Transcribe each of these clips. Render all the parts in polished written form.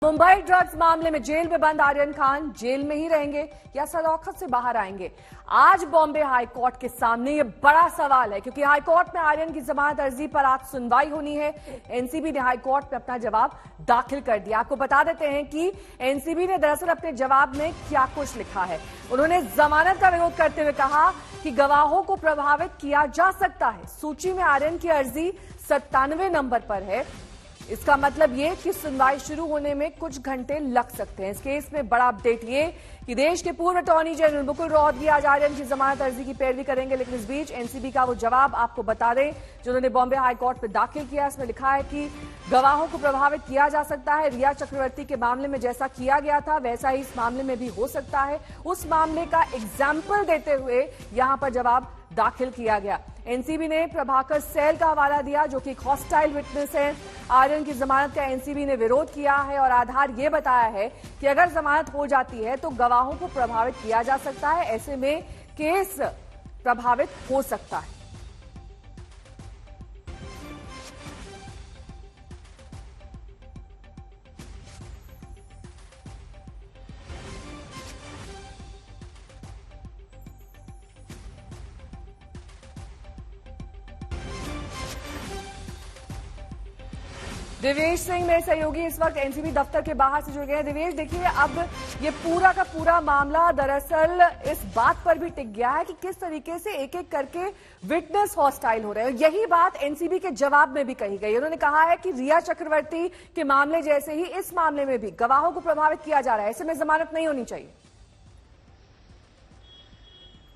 Mumbai drugs मामले में jail में बंद आर्यन खान जेल में ही रहेंगे या सलाखत से बाहर आएंगे। आज बॉम्बे हाई कोर्ट के सामने ये बड़ा सवाल है, क्योंकि हाई कोर्ट में आर्यन की जमानत अर्जी पर आज सुनवाई होनी है। एनसीबी ने हाई कोर्ट में अपना जवाब दाखिल कर दिया। आपको बता देते हैं कि एनसीबी ने दरअसल अपने जवाब में क्या कुछ लिखा है। उन्होंने जमानत का विरोध करते हुए कहा कि गवाहों को प्रभावित किया जा सकता है। सूची में आर्यन की अर्जी 97 नंबर पर है। इसका मतलब ये कि सुनवाई शुरू होने में कुछ घंटे लग सकते हैं। इस केस में बड़ा अपडेट ये कि देश के पूर्व अटॉर्नी जनरल मुकुल रोहतगी आज आर्यन की जमानत अर्जी की पैरवी करेंगे। लेकिन इस बीच एनसीबी का वो जवाब आपको बता दें जो उन्होंने बॉम्बे हाई कोर्ट में दाखिल किया। इसमें लिखा है कि गवाहों को प्रभावित किया जा सकता है। रिया चक्रवर्ती के मामले में जैसा किया गया था वैसा ही इस मामले में भी हो सकता है। उस मामले का एग्जाम्पल देते हुए यहां पर जवाब दाखिल किया गया। एनसीबी ने प्रभाकर सैल का हवाला दिया जो कि एक हॉस्टाइल विटनेस है। आर्यन की जमानत का एनसीबी ने विरोध किया है और आधार ये बताया है कि अगर जमानत हो जाती है तो गवाहों को प्रभावित किया जा सकता है। ऐसे में केस प्रभावित हो सकता है। दिवेश सिंह मेरे सहयोगी इस वक्त एनसीबी दफ्तर के बाहर से जुड़ गए हैं। दिवेश, देखिए अब ये पूरा का पूरा मामला दरअसल इस बात पर भी टिक गया है कि किस तरीके से एक एक करके विटनेस हॉस्टाइल हो रहे हैं। यही बात एनसीबी के जवाब में भी कही गई। उन्होंने कहा है कि रिया चक्रवर्ती के मामले जैसे ही इस मामले में भी गवाहों को प्रभावित किया जा रहा है। ऐसे में जमानत नहीं होनी चाहिए।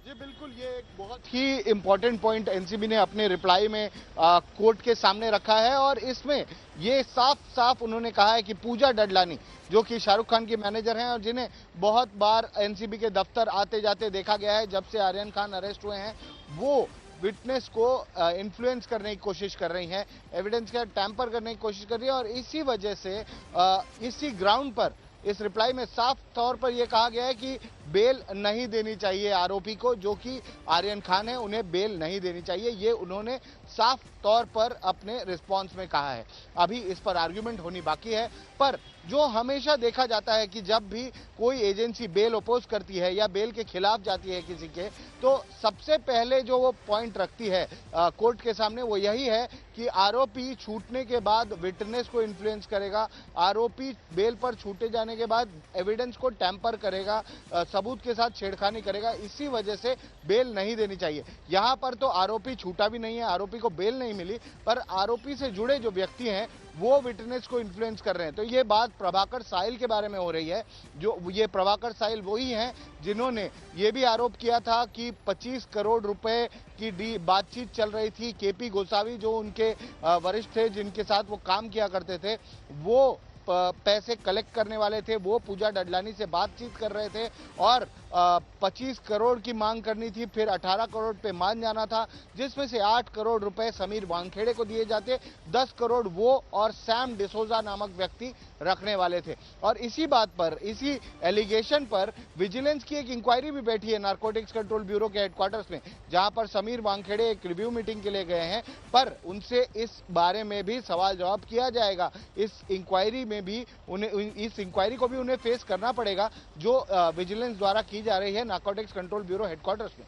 जी बिल्कुल, ये एक बहुत ही इम्पोर्टेंट पॉइंट एनसीबी ने अपने रिप्लाई में कोर्ट के सामने रखा है और इसमें ये साफ साफ उन्होंने कहा है कि पूजा डडलानी जो कि शाहरुख खान की मैनेजर हैं और जिन्हें बहुत बार एनसीबी के दफ्तर आते जाते देखा गया है जब से आर्यन खान अरेस्ट हुए हैं, वो विटनेस को इन्फ्लुएंस करने की कोशिश कर रही हैं, एविडेंस का टैंपर करने की कोशिश कर रही है। और इसी वजह से इसी ग्राउंड पर इस रिप्लाई में साफ तौर पर यह कहा गया है कि बेल नहीं देनी चाहिए आरोपी को, जो कि आर्यन खान है, उन्हें बेल नहीं देनी चाहिए। ये उन्होंने साफ तौर पर अपने रिस्पांस में कहा है। अभी इस पर आर्ग्यूमेंट होनी बाकी है, पर जो हमेशा देखा जाता है कि जब भी कोई एजेंसी बेल अपोज करती है या बेल के खिलाफ जाती है किसी के, तो सबसे पहले जो वो पॉइंट रखती है कोर्ट के सामने वो यही है कि आरोपी छूटने के बाद विटनेस को इन्फ्लुएंस करेगा, आरोपी बेल पर छूटे जाने के बाद एविडेंस को टैंपर करेगा, सबूत के साथ छेड़खानी करेगा। इसी वजह से बेल नहीं देनी चाहिए। यहां पर तो आरोपी छूटा भी नहीं है, आरोपी को बेल नहीं मिली, पर आरोपी से जुड़े जो व्यक्ति हैं वो विटनेस को इन्फ्लुएंस कर रहे हैं। तो ये बात प्रभाकर साहिल के बारे में हो रही है। जो ये प्रभाकर साहिल वही हैं जिन्होंने ये भी आरोप किया था कि 25 करोड़ रुपए की बातचीत चल रही थी। केपी गोसावी जो उनके वरिष्ठ थे जिनके साथ वो काम किया करते थे, वो पैसे कलेक्ट करने वाले थे, वो पूजा डडलानी से बातचीत कर रहे थे और 25 करोड़ की मांग करनी थी, फिर 18 करोड़ पे मान जाना था, जिसमें से 8 करोड़ रुपए समीर वानखेड़े को दिए जाते, 10 करोड़ वो और सैम डिसोजा नामक व्यक्ति रखने वाले थे। और इसी बात पर, इसी एलिगेशन पर विजिलेंस की एक इंक्वायरी भी बैठी है नारकोटिक्स कंट्रोल ब्यूरो के हेडक्वार्टर्स में, जहां पर समीर वानखेड़े एक रिव्यू मीटिंग के लिए गए हैं। पर उनसे इस बारे में भी सवाल जवाब किया जाएगा। इस इंक्वायरी में भी उन्हें, इस इंक्वायरी को भी उन्हें फेस करना पड़ेगा जो विजिलेंस द्वारा की जा रही है नारकोटिक्स कंट्रोल ब्यूरो हेडक्वार्टर्स में।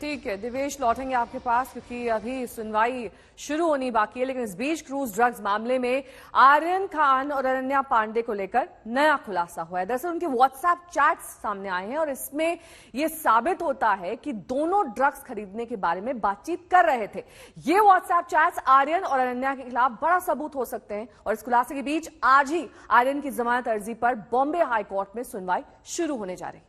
ठीक है दिवेश, लौटेंगे आपके पास क्योंकि अभी सुनवाई शुरू होनी बाकी है। लेकिन इस बीच क्रूज ड्रग्स मामले में आर्यन खान और अनन्या पांडे को लेकर नया खुलासा हुआ है। दरअसल उनके व्हाट्सएप चैट्स सामने आए हैं और इसमें यह साबित होता है कि दोनों ड्रग्स खरीदने के बारे में बातचीत कर रहे थे। ये व्हाट्सएप चैट्स आर्यन और अनन्या के खिलाफ बड़ा सबूत हो सकते हैं। और इस खुलासे के बीच आज ही आर्यन की जमानत अर्जी पर बॉम्बे हाई कोर्ट में सुनवाई शुरू होने जा रही।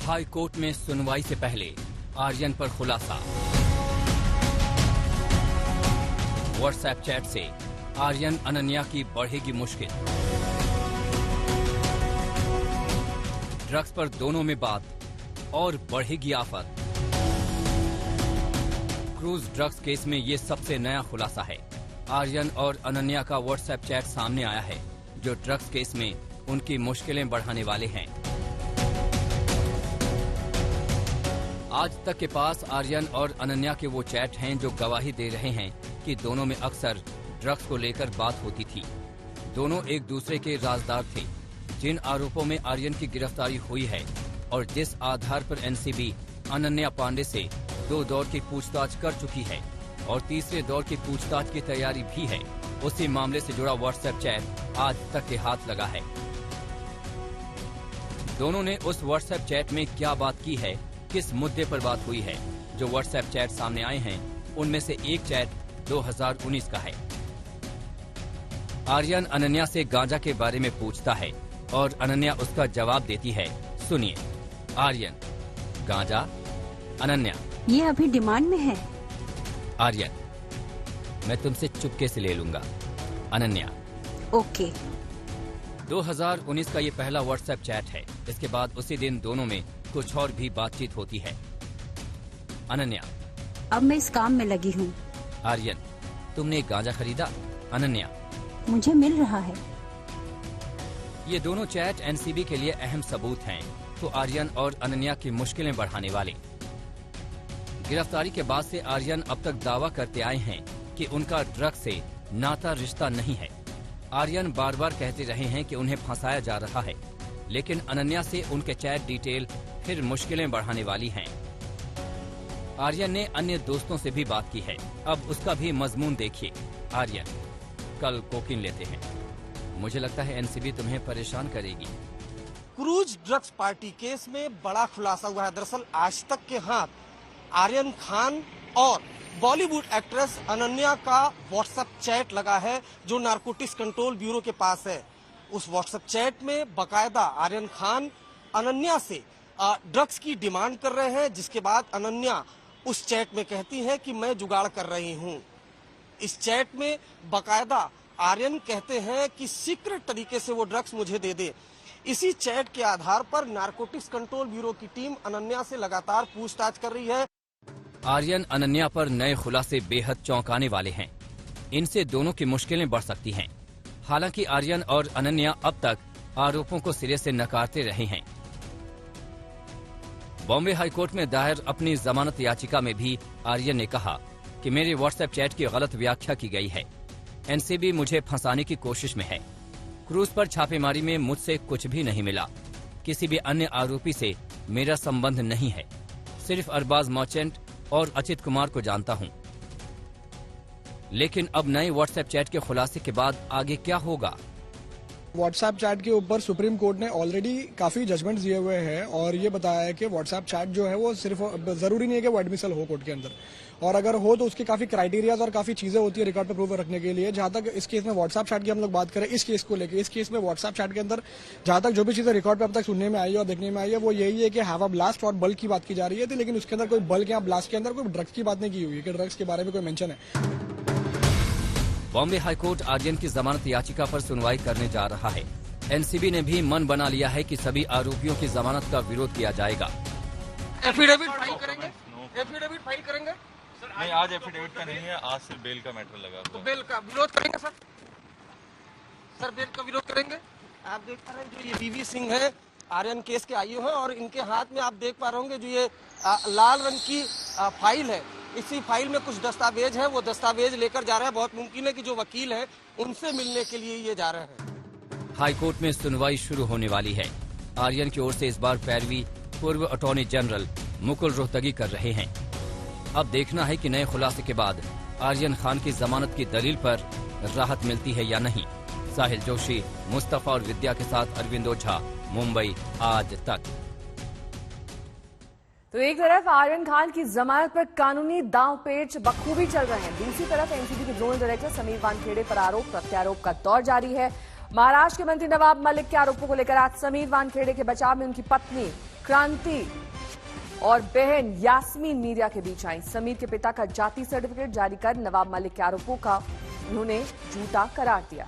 हाई कोर्ट में सुनवाई से पहले आर्यन पर खुलासा। व्हाट्सएप चैट से आर्यन अनन्या की बढ़ेगी मुश्किल। ड्रग्स पर दोनों में बात और बढ़ेगी आफत। क्रूज ड्रग्स केस में ये सबसे नया खुलासा है। आर्यन और अनन्या का व्हाट्सएप चैट सामने आया है जो ड्रग्स केस में उनकी मुश्किलें बढ़ाने वाले हैं। आज तक के पास आर्यन और अनन्या के वो चैट हैं जो गवाही दे रहे हैं कि दोनों में अक्सर ड्रग्स को लेकर बात होती थी। दोनों एक दूसरे के राजदार थे। जिन आरोपों में आर्यन की गिरफ्तारी हुई है और जिस आधार पर एनसीबी अनन्या पांडे से 2 दौर की पूछताछ कर चुकी है और तीसरे दौर की पूछताछ की तैयारी भी है, उसी मामले से जुड़ा व्हाट्सएप चैट आज तक के हाथ लगा है। दोनों ने उस व्हाट्सएप चैट में क्या बात की है, किस मुद्दे पर बात हुई है, जो व्हाट्सएप चैट सामने आए हैं उनमें से एक चैट 2019 का है। आर्यन अनन्या से गांजा के बारे में पूछता है और अनन्या उसका जवाब देती है। सुनिए। आर्यन: गांजा। अनन्या: ये अभी डिमांड में है। आर्यन: मैं तुमसे चुपके से ले लूंगा। अनन्या: ओके। 2019 का ये पहला व्हाट्सएप चैट है। इसके बाद उसी दिन दोनों में कुछ और भी बातचीत होती है। अनन्या: अब मैं इस काम में लगी हूँ। आर्यन: तुमने गांजा खरीदा? अनन्या: मुझे मिल रहा है। ये दोनों चैट एनसीबी के लिए अहम सबूत हैं, तो आर्यन और अनन्या की मुश्किलें बढ़ाने वाले। गिरफ्तारी के बाद से आर्यन अब तक दावा करते आए हैं कि उनका ड्रग्स से नाता रिश्ता नहीं है। आर्यन बार बार कहते रहे हैं कि उन्हें फंसाया जा रहा है, लेकिन अनन्या से उनके चैट डिटेल फिर मुश्किलें बढ़ाने वाली हैं। आर्यन ने अन्य दोस्तों से भी बात की है। अब उसका भी मजमून देखिए। आर्यन: कल कोकीन लेते हैं। मुझे लगता है एनसीबी तुम्हें परेशान करेगी। क्रूज ड्रग्स पार्टी केस में बड़ा खुलासा हुआ है। दरअसल आज तक के हाथ आर्यन खान और बॉलीवुड एक्ट्रेस अनन्या का व्हाट्सएप चैट लगा है, जो नारकोटिक्स कंट्रोल ब्यूरो के पास है। उस व्हाट्सएप चैट में बकायदा आर्यन खान अनन्या से ड्रग्स की डिमांड कर रहे हैं, जिसके बाद अनन्या उस चैट में कहती है कि मैं जुगाड़ कर रही हूं। इस चैट में बकायदा आर्यन कहते हैं कि सीक्रेट तरीके से वो ड्रग्स मुझे दे दे। इसी चैट के आधार पर नारकोटिक्स कंट्रोल ब्यूरो की टीम अनन्या से लगातार पूछताछ कर रही है। आर्यन अनन्या पर नए खुलासे बेहद चौंकाने वाले हैं। इनसे दोनों की मुश्किलें बढ़ सकती हैं। हालांकि आर्यन और अनन्या अब तक आरोपों को सिरे से नकारते रहे हैं। बॉम्बे हाईकोर्ट में दायर अपनी जमानत याचिका में भी आर्यन ने कहा कि मेरे व्हाट्सएप चैट की गलत व्याख्या की गई है। एनसीबी मुझे फंसाने की कोशिश में है। क्रूज पर छापेमारी में मुझसे कुछ भी नहीं मिला। किसी भी अन्य आरोपी से मेरा संबंध नहीं है। सिर्फ अरबाज मर्चेंट और अचित कुमार को जानता हूं। लेकिन अब नए व्हाट्सएप चैट के खुलासे के बाद आगे क्या होगा? व्हाट्सएप चैट के ऊपर सुप्रीम कोर्ट ने ऑलरेडी काफी जजमेंट्स दिए हुए हैं और ये बताया है कि व्हाट्सएप चैट जो है वो सिर्फ जरूरी नहीं है कि वो एडमिसल हो कोर्ट के अंदर, और अगर हो तो उसके काफी क्राइटेरियाज और काफी चीजें होती है रिकॉर्ड पे प्रूफ रखने के लिए। जहां तक इस केस में व्हाट्सएप चैट की हम लोग बात करें, इस केस को लेकर, इस केस में व्हाट्सएप चैट के अंदर जहां तक जो भी चीजें रिकॉर्ड पे अब तक सुनने में आई है और देखने में आई है वो यही है कि हैव अ ब्लास्ट और बल्क की बात की जा रही है, लेकिन उसके अंदर कोई बल्क या ब्लास्ट के अंदर कोई ड्रग्स की बात नहीं की हुई है कि ड्रग्स के बारे में कोई मेंशन है। बॉम्बे हाईकोर्ट आर्यन की जमानत याचिका पर सुनवाई करने जा रहा है। एनसीबी ने भी मन बना लिया है कि सभी आरोपियों की जमानत का विरोध किया जाएगा। एफिडेविट फाइल करेंगे? एफिडेविट फाइल करेंगे? नहीं, आज एफिडेविट का नहीं है, आज सिर्फ बेल का मैटर लगा। तो बेल का विरोध करेंगे सर? सर बेल का विरोध करेंगे? आप देख पा रहे हैं जो ये बीवी सिंह है, आर्यन केस के आईओ हैं, और इनके हाथ में आप देख पा रहे होंगे जो ये लाल रंग की फाइल है। इसी फाइल में कुछ दस्तावेज है, वो दस्तावेज लेकर जा रहे हैं। बहुत मुमकिन है कि जो वकील है उनसे मिलने के लिए ये जा रहे हैं। हाईकोर्ट में सुनवाई शुरू होने वाली है। आर्यन की ओर से इस बार पैरवी पूर्व अटॉर्नी जनरल मुकुल रोहतगी कर रहे हैं। अब देखना है कि नए खुलासे के बाद आर्यन खान की जमानत की दलील पर राहत मिलती है या नहीं। साहिल जोशी, मुस्तफा और विद्या के साथ अरविंद ओझा, मुंबई आज तक। तो एक तरफ आर्यन खान की जमानत पर कानूनी दांव पेच बखूबी चल रहे हैं, दूसरी तरफ एनसीबी के जोनल डायरेक्टर समीर वानखेड़े पर आरोप प्रत्यारोप का दौर जारी है। महाराष्ट्र के मंत्री नवाब मलिक के आरोपों को लेकर आज समीर वानखेड़े के बचाव में उनकी पत्नी क्रांति और बहन यास्मीन मीडिया के बीच आई। समीर के पिता का जाति सर्टिफिकेट जारी कर नवाब मलिक के आरोपों का उन्होंने झूठा करार दिया।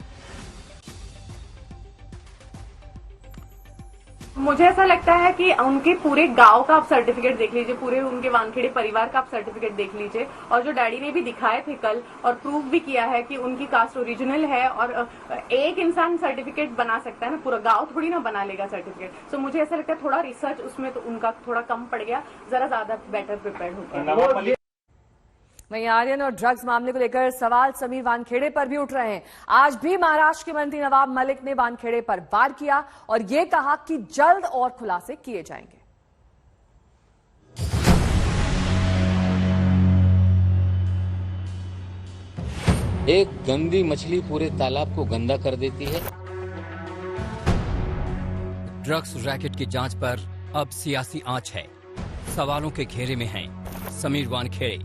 मुझे ऐसा लगता है कि उनके पूरे गांव का आप सर्टिफिकेट देख लीजिए, पूरे उनके वानखेड़े परिवार का आप सर्टिफिकेट देख लीजिए, और जो डैडी ने भी दिखाए थे कल और प्रूफ भी किया है कि उनकी कास्ट ओरिजिनल है, और एक इंसान सर्टिफिकेट बना सकता है ना, पूरा गांव थोड़ी ना बना लेगा सर्टिफिकेट। सो मुझे ऐसा लगता है थोड़ा रिसर्च उसमें तो उनका थोड़ा कम पड़ गया, जरा ज्यादा बेटर प्रिपेयर हो गया। वहीं आर्यन और ड्रग्स मामले को लेकर सवाल समीर वानखेड़े पर भी उठ रहे हैं। आज भी महाराष्ट्र के मंत्री नवाब मलिक ने वानखेड़े पर वार किया और ये कहा कि जल्द और खुलासे किए जाएंगे। एक गंदी मछली पूरे तालाब को गंदा कर देती है। ड्रग्स रैकेट की जांच पर अब सियासी आंच है। सवालों के घेरे में हैं समीर वानखेड़े,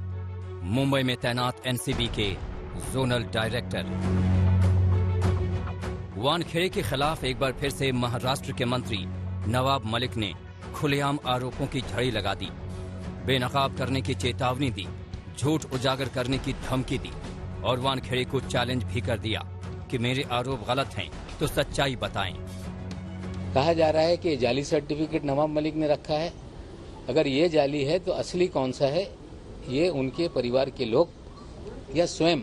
मुंबई में तैनात एनसीबी के जोनल डायरेक्टर। वानखेड़े के खिलाफ एक बार फिर से महाराष्ट्र के मंत्री नवाब मलिक ने खुलेआम आरोपों की झड़ी लगा दी, बेनकाब करने की चेतावनी दी, झूठ उजागर करने की धमकी दी और वानखेड़े को चैलेंज भी कर दिया कि मेरे आरोप गलत हैं तो सच्चाई बताएं। कहा जा रहा है कि जाली सर्टिफिकेट नवाब मलिक ने रखा है। अगर ये जाली है तो असली कौन सा है, ये उनके परिवार के लोग या स्वयं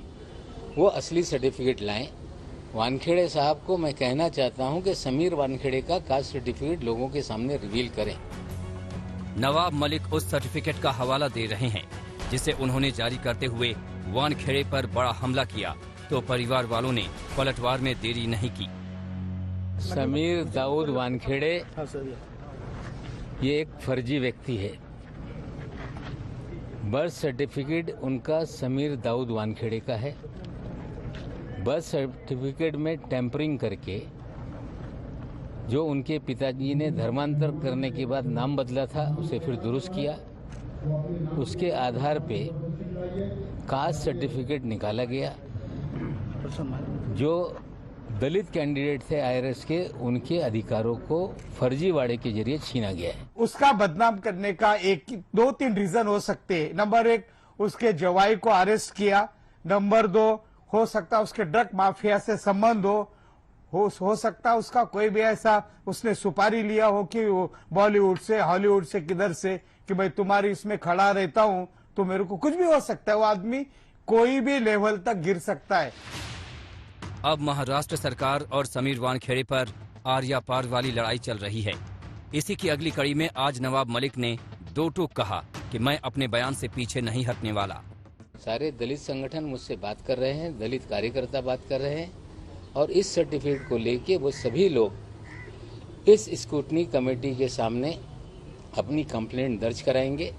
वो असली सर्टिफिकेट लाएं। वानखेड़े साहब को मैं कहना चाहता हूं कि समीर वानखेड़े का कास्ट सर्टिफिकेट लोगों के सामने रिवील करें। नवाब मलिक उस सर्टिफिकेट का हवाला दे रहे हैं जिसे उन्होंने जारी करते हुए वानखेड़े पर बड़ा हमला किया, तो परिवार वालों ने पलटवार में देरी नहीं की। समीर दाऊद वानखेड़े ये एक फर्जी व्यक्ति है। बर्थ सर्टिफिकेट उनका समीर दाऊद वानखेड़े का है। बर्थ सर्टिफिकेट में टेम्परिंग करके जो उनके पिताजी ने धर्मांतर करने के बाद नाम बदला था उसे फिर दुरुस्त किया। उसके आधार पे कास्ट सर्टिफिकेट निकाला गया। जो दलित कैंडिडेट थे आईआरएस के, उनके अधिकारों को फर्जीवाड़े के जरिए छीना गया है। उसका बदनाम करने का दो तीन रीजन हो सकते हैं। नंबर 1, उसके जवाई को अरेस्ट किया। नंबर 2, हो सकता है उसके ड्रग माफिया से संबंध हो सकता है उसका कोई भी ऐसा उसने सुपारी लिया हो कि वो बॉलीवुड से हॉलीवुड से किधर से कि भाई तुम्हारी इसमें खड़ा रहता हूं तो मेरे को कुछ भी हो सकता है। वो आदमी कोई भी लेवल तक गिर सकता है। अब महाराष्ट्र सरकार और समीर वानखेड़े पर आर्या पार वाली लड़ाई चल रही है। इसी की अगली कड़ी में आज नवाब मलिक ने दो टूक कहा कि मैं अपने बयान से पीछे नहीं हटने वाला। सारे दलित संगठन मुझसे बात कर रहे हैं, दलित कार्यकर्ता बात कर रहे हैं और इस सर्टिफिकेट को लेके वो सभी लोग इस स्क्रूटनी कमेटी के सामने अपनी कंप्लेंट दर्ज कराएंगे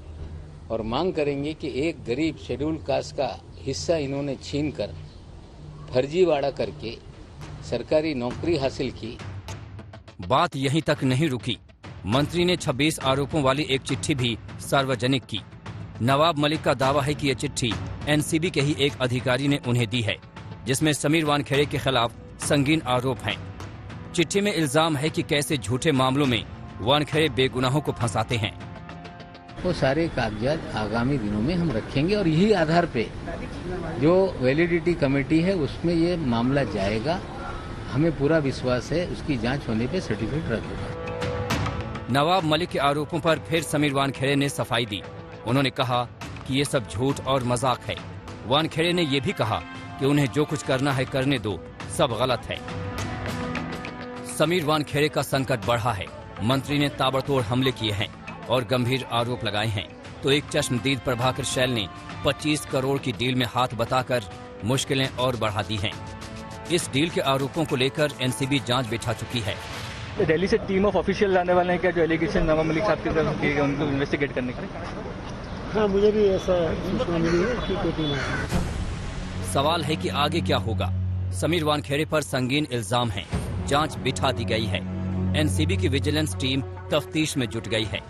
और मांग करेंगे कि एक गरीब शेड्यूल कास्ट का हिस्सा इन्होंने छीनकर फर्जीवाड़ा करके सरकारी नौकरी हासिल की। बात यहीं तक नहीं रुकी। मंत्री ने 26 आरोपों वाली एक चिट्ठी भी सार्वजनिक की। नवाब मलिक का दावा है कि यह चिट्ठी एनसीबी के ही एक अधिकारी ने उन्हें दी है, जिसमें समीर वानखेड़े के खिलाफ संगीन आरोप हैं। चिट्ठी में इल्जाम है कि कैसे झूठे मामलों में वानखेड़े बेगुनाहों को फंसाते हैं। वो सारे कागजात आगामी दिनों में हम रखेंगे और यही आधार पे जो वैलिडिटी कमेटी है उसमें ये मामला जाएगा। हमें पूरा विश्वास है उसकी जांच होने पे सर्टिफिकेट रद्द होगा। नवाब मलिक के आरोपों पर फिर समीर वानखेड़े ने सफाई दी। उन्होंने कहा कि ये सब झूठ और मजाक है। वानखेड़े ने यह भी कहा कि उन्हें जो कुछ करना है करने दो, सब गलत है। समीर वानखेड़े का संकट बढ़ा है। मंत्री ने ताबड़तोड़ हमले किए हैं और गंभीर आरोप लगाए हैं, तो एक चश्मदीद प्रभाकर शैल ने 25 करोड़ की डील में हाथ बताकर मुश्किलें और बढ़ा दी हैं। इस डील के आरोपों को लेकर एनसीबी जांच बिठा चुकी है। दिल्ली से टीम ऑफ ऑफिशियल आने वाले हैं क्या, जो एलिगेशन नवाब मलिक साहब की तरफ किए गए उनको इन्वेस्टिगेट करने के लिए? हाँ, मुझे भी ऐसा सूचना मिली है कि कोई टीम है। सवाल है कि आगे क्या होगा। समीर वानखेड़े पर संगीन इल्जाम हैं, जांच बिठा दी गई है। एनसीबी की विजिलेंस टीम तफ्तीश में जुट गई है।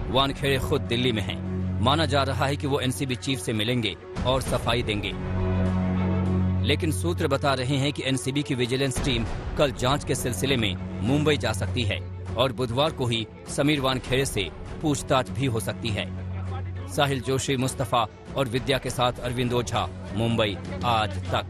वानखेड़े खुद दिल्ली में हैं। माना जा रहा है कि वो एनसीबी चीफ से मिलेंगे और सफाई देंगे, लेकिन सूत्र बता रहे हैं कि एनसीबी की विजिलेंस टीम कल जांच के सिलसिले में मुंबई जा सकती है और बुधवार को ही समीर वानखेड़े से पूछताछ भी हो सकती है। साहिल जोशी, मुस्तफा और विद्या के साथ अरविंद ओझा, मुंबई आज तक।